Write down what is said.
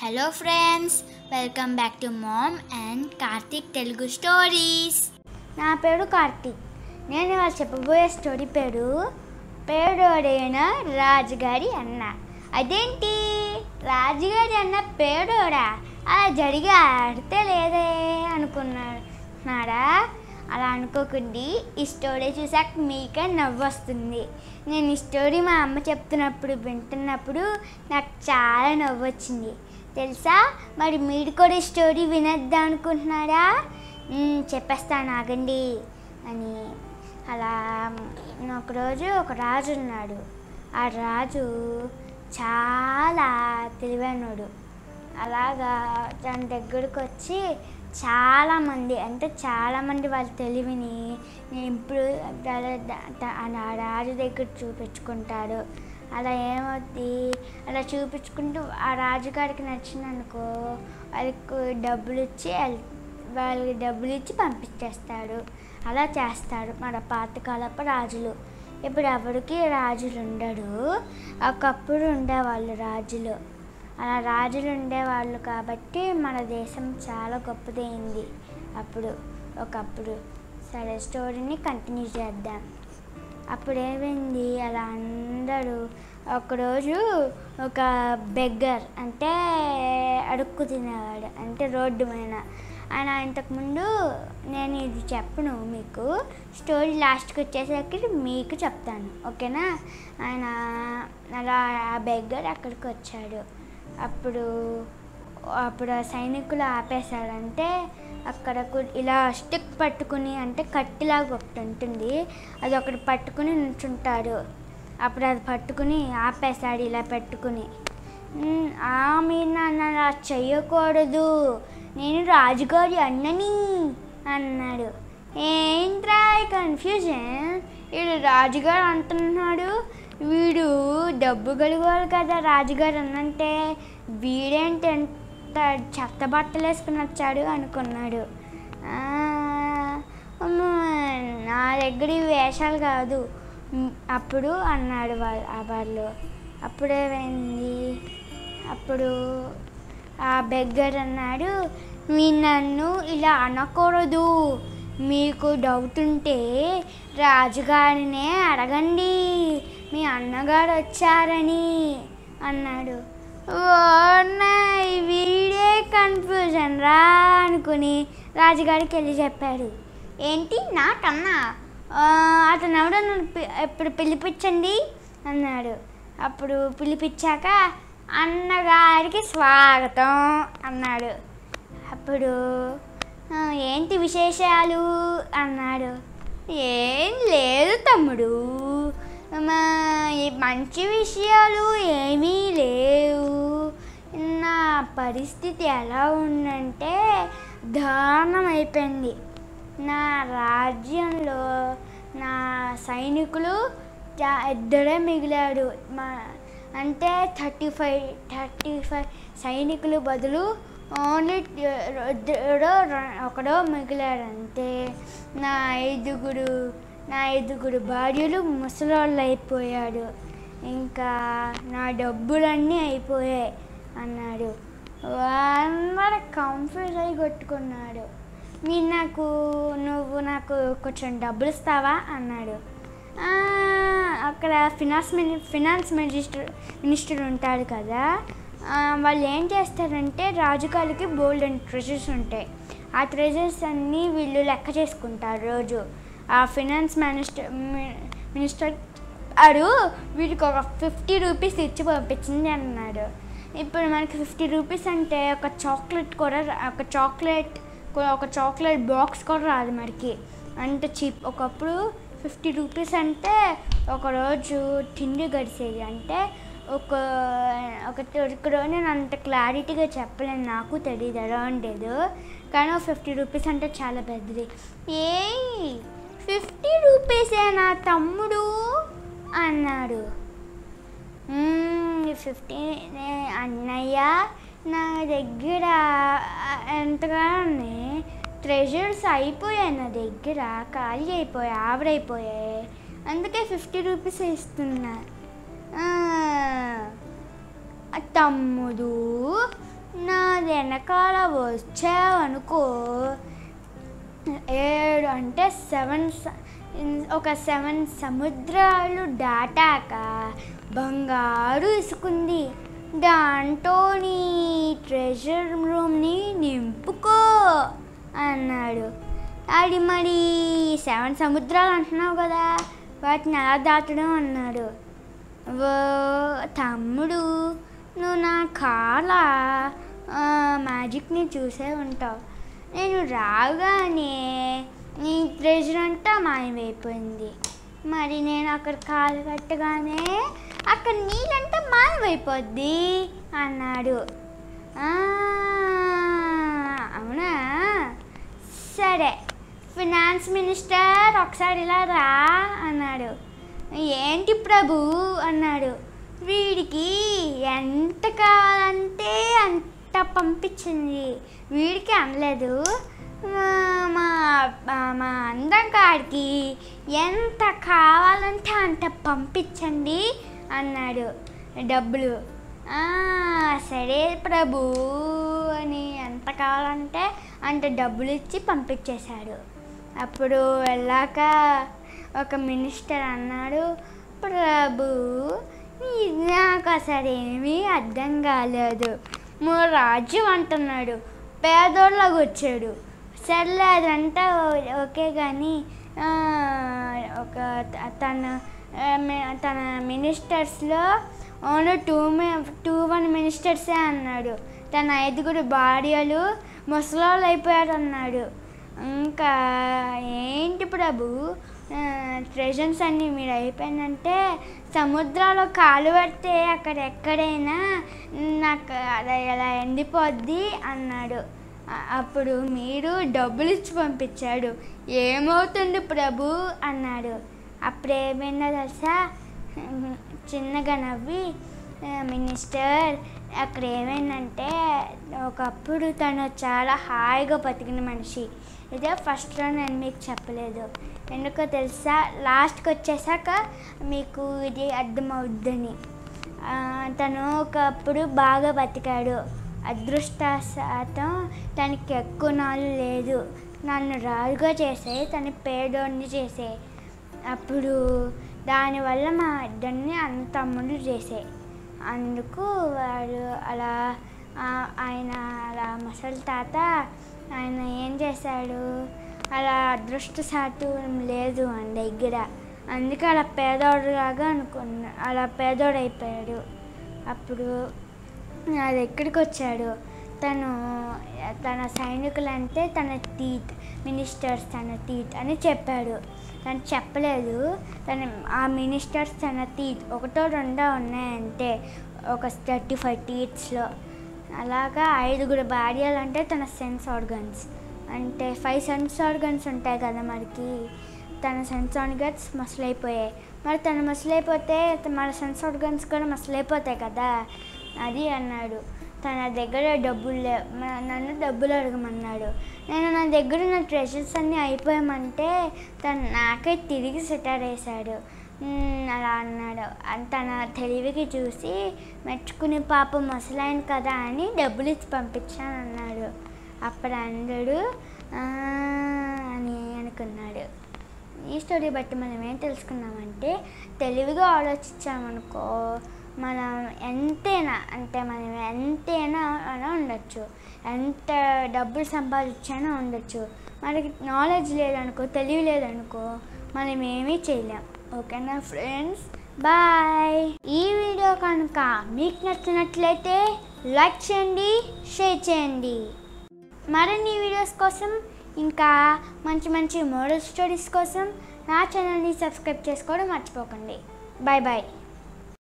Hello friends, welcome back to mom and Karthik Telugu stories. నా పేరు కార్తిక్. నేను ఇవాళ చెప్పబోయే స్టోరీ పేడోడైన రాజుగారి అన్న. అదేంటి రాజుగారి అన్న పేడోడా? అలా జరిగి ఆడితే లేదే అనుకున్నాడా? అలా అనుకోకండి. ఈ స్టోరీ చూసాక మీకే నవ్వు వస్తుంది. నేను ఈ స్టోరీ మా అమ్మ వింటున్నప్పుడు నాకు చాలా నవ్వు వచ్చింది తెలుసా. మరి మీరు కూడా ఈ స్టోరీ వినొద్దా అనుకుంటున్నారా? చెప్పేస్తాను ఆగండి అని. అలా ఒకరోజు ఒక రాజు ఉన్నాడు. ఆ రాజు చాలా తెలివైనడు. అలాగా తన దగ్గరకు వచ్చి చాలామంది వాళ్ళ తెలివిని ఇప్పుడు ఆ రాజు దగ్గర చూపించుకుంటాడు. అలా ఏమవుద్ది, అలా చూపించుకుంటూ ఆ రాజుగారికి నచ్చిందనుకో వాళ్ళకి డబ్బులు ఇచ్చి పంపించేస్తాడు. అలా చేస్తాడు మన పాతకాలపు రాజులు. ఇప్పుడు ఎవరికి రాజులు ఉండడు. ఒకప్పుడు ఉండేవాళ్ళు రాజులు. అలా రాజులు ఉండేవాళ్ళు కాబట్టి మన దేశం చాలా గొప్పదైంది ఒకప్పుడు. సరే, స్టోరీని కంటిన్యూ చేద్దాం. అప్పుడు ఏమైంది, అలా అందరూ ఒకరోజు ఒక బెగ్గర్ అంటే అడుక్కు తినేవాడు, అంటే రోడ్డు మీద. ఆయన ఇంతకుముందు నేను ఇది చెప్పను మీకు, స్టోరీ లాస్ట్కి వచ్చేసరికి మీకు చెప్తాను, ఓకేనా? ఆయన అలా ఆ బెగ్గర్ అక్కడికి వచ్చాడు. అప్పుడు సైనికులు ఆపేశాడంటే అక్కడ ఇలా స్టిక్ పట్టుకుని, అంటే కట్టిలాగా ఒకటి ఉంటుంది, అది ఒకటి పట్టుకుని నుంచుంటాడు. అప్పుడు అది పట్టుకుని ఆపేశాడు ఇలా పెట్టుకుని. మీరు నన్ను అలా చెయ్యకూడదు, నేను రాజుగారి అన్నని అన్నాడు. ఏంట్రా కన్ఫ్యూజన్? వీడు రాజుగారు అంటున్నాడు, వీడు డబ్బు గలిగోడు కదా రాజుగారు అన్నంటే, వీడేంటి ఎంత చెత్త బట్టలు వేసుకుని వచ్చాడు అనుకున్నాడు. నా దగ్గర ఈ వేషాలు కాదు అప్పుడు అన్నాడు వాళ్ళు. అప్పుడేమైంది, అప్పుడు ఆ బెగ్గర్ అన్నాడు, మీరు నన్ను ఇలా అనకూడదు, మీకు డౌట్ ఉంటే రాజుగారినే అడగండి, మీ అన్నగారు వచ్చారని అన్నాడు. వీడే కన్ఫ్యూజన్ రా అనుకుని రాజుగారికి వెళ్ళి చెప్పాడు. ఏంటి నాకన్నా? అతను ఎవడో ఇప్పుడు పిలిపించండి అన్నాడు. అప్పుడు పిలిపించాక అన్నగారికి స్వాగతం అన్నాడు. అప్పుడు ఏంటి విశేషాలు అన్నాడు. ఏం లేదు తమ్ముడు, మంచి విషయాలు ఏమీ లేవు. నా పరిస్థితి ఎలా ఉందంటే దారుణం అయిపోయింది. నా రాజ్యంలో నా సైనికులు ఇద్దరే మిగిలాడు. అంటే 35 సైనికులు బదులు ఓన్లీ ఒకడో మిగిలాడు అంతే. నా ఐదుగురు భార్యలు ముసలోళ్ళు అయిపోయాడు. ఇంకా నా డబ్బులన్నీ అయిపోయాయి అన్నాడు. అందరూ కన్ఫ్యూజ్ అయి కొట్టుకున్నాడు. నువ్వు నాకు కొంచెం డబ్బులు ఇస్తావా అన్నాడు. అక్కడ ఫినాన్స్ మినిస్టర్ ఉంటాడు కదా, వాళ్ళు ఏం చేస్తారంటే రాజుగారికి బోల్డ్ అండ్ ట్రెజర్స్ ఉంటాయి. ఆ ట్రెజర్స్ అన్నీ వీళ్ళు లెక్క చేసుకుంటారు రోజు. ఆ ఫినాన్స్ మినిస్టర్ వీడికి ఒక 50 రూపీస్ ఇచ్చి పంపించింది అన్నాడు. ఇప్పుడు మనకి 50 రూపీస్ అంటే ఒక చాక్లెట్ బాక్స్ కూడా రాదు మనకి, అంత చీప్. ఒకప్పుడు 50 రూపీస్ అంటే ఒకరోజు తిండి గడిచేది. అంటే ఇక్కడ నేను అంత క్లారిటీగా చెప్పలేను, నాకు తెలియదు ఎలా ఉండేదో, కానీ 50 రూపీస్ అంటే చాలా పెద్దది. 50 రూపీసే నా తమ్ముడు అన్నాడు. 50 అన్నయ్య, నా దగ్గర ఎంతగానే ట్రెజర్స్ అయిపోయాయి, నా దగ్గర ఖాళీ అయిపోయాయి, ఆవిరైపోయాయి, అందుకే 50 రూపీస్ ఇస్తున్నా. తమ్ముడు వెనకాల వచ్చావనుకో 7 అంటే 7 సముద్రాలు దాటాక బంగారు ఇసుకుంది. దాంతో నీ ట్రెజర్ రూమ్ని నింపుకో అన్నాడు. అది మరి 7 సముద్రాలు అంటున్నావు కదా, వాటిని ఎలా దాటడం అన్నాడు. ఓ తమ్ముడు, నువ్వు నా కాళ్ళ మ్యాజిక్ని చూసే ఉంటావు. నేను రాగానే నీ ట్రెజర్ అంతా మాయమైపోయింది. మరి నేను అక్కడ కాలు కట్టగానే అక్కడ నీళ్ళంతా మాయమైపోద్ది అన్నాడు. అవునా, సరే ఫినాన్స్ మినిస్టర్ ఒకసారి ఇలా రా అన్నాడు. ఏంటి ప్రభు అన్నాడు. వీడికి ఎంత కావాలంటే అంత పంపించింది. వీడికి అనలేదు, మా అందం కాడికి ఎంత కావాలంటే అంత పంపించండి అన్నాడు. డబ్బులు సరే ప్రభు అని ఎంత కావాలంటే అంత డబ్బులు ఇచ్చి పంపించేశాడు. అప్పుడు వెళ్ళాక ఒక మినిస్టర్ అన్నాడు, ప్రభు నాకు అసలు ఏమీ అర్థం కాలేదు. మా రాజ్యం అంటున్నాడు, పేదోళ్ళగా వచ్చాడు. సర్లే అదంతా ఓకే, కానీ తన మినిస్టర్స్లో ఓన్లీ 2 మినిస్టర్సే అన్నాడు. తన 5 భార్యలు ముసలోళ్ళు అయిపోయారు అన్నాడు. ఇంకా ఏంటి ప్రభు, ట్రెజర్స్ అన్నీ మీరు అయిపోయిందంటే సముద్రంలో కాలు పడితే అక్కడ ఎక్కడైనా నాకు అది ఎలా ఎండిపోద్ది అన్నాడు. అప్పుడు మీరు డబ్బులు ఇచ్చి పంపించాడు. ఏమవుతుంది ప్రభు అన్నాడు. అప్పుడేమైనా తెలుసా, చిన్నగా నవ్వి, మినిస్టర్ అక్కడ ఏమైందంటే ఒకప్పుడు తను చాలా హాయిగా బతికిన మనిషి. ఇదే ఫస్ట్లో నేను మీకు చెప్పలేదు, ఎందుకో తెలుసా, లాస్ట్కి వచ్చేసాక మీకు ఇది అర్థమవుద్దని. తను ఒకప్పుడు బాగా బతికాడు. అదృష్టశాతం తనకి ఎక్కువ నాళ్ళు లేదు. నన్ను రాజుగా చేసే, తన పేదోడిని చేసే. అప్పుడు దానివల్ల మా ఇద్దరిని అంత తమ్ముళ్ళు చేసే. అందుకు వాడు అలా ముసలి తాత ఆయన ఏం చేశాడు, అలా అదృష్టశాతం లేదు ఆయన దగ్గర. అందుకే అలా పేదోడులాగా అలా పేదోడైపోయాడు. అప్పుడు నా దగ్గరికి వచ్చాడు. తన సైనికులంటే తన టీత్ మినిస్టర్స్, తన టీత్ అని చెప్పాడు. తను చెప్పలేదు, ఆ మినిస్టర్స్ తన టీత్ 1-2 ఉన్నాయంటే ఒక 35 టీత్స్లో. అలాగా 5 భార్యలు అంటే తన సెన్స్ ఆర్గన్స్, అంటే 5 సెన్స్ ఆర్గన్స్ ఉంటాయి కదా మనకి. తన సెన్స్ ఆర్గన్స్ మసలైపోయాయి. మరి తను మసలైపోతే మన సెన్స్ ఆర్గన్స్ కూడా మసలైపోతాయి కదా, అది అన్నాడు. తన దగ్గర డబ్బులు నన్ను డబ్బులు అడగమన్నాడు. నేను నా దగ్గర నా ట్రెజర్స్ అన్నీ అయిపోయామంటే తను నాకే తిరిగి సెటర్ వేశాడు. అలా అన్నాడు. తన తెలివికి చూసి మెచ్చుకుని పాపం ముసలాయన కదా అని డబ్బులు ఇచ్చి పంపించాను అన్నాడు. అప్పుడు అందరూ అని అనుకున్నాడు. ఈ స్టోరీ బట్టి మనం ఏం తెలుసుకున్నామంటే, తెలివిగా ఆలోచించామనుకో మనం ఎంతైనా అలా ఉండొచ్చు, ఎంత డబ్బులు సంపాదించానో ఉండొచ్చు. మనకి నాలెడ్జ్ లేదనుకో, తెలివి లేదనుకో, మనం ఏమీ చేయలేం. ఓకేనా ఫ్రెండ్స్, బాయ్. ఈ వీడియో కనుక మీకు నచ్చినట్లయితే లైక్ చేయండి, షేర్ చేయండి. మరిన్ని వీడియోస్ కోసం, ఇంకా మంచి మంచి మోరల్ స్టోరీస్ కోసం నా ఛానల్ని సబ్స్క్రైబ్ చేసుకోవడం మర్చిపోకండి. Bye bye.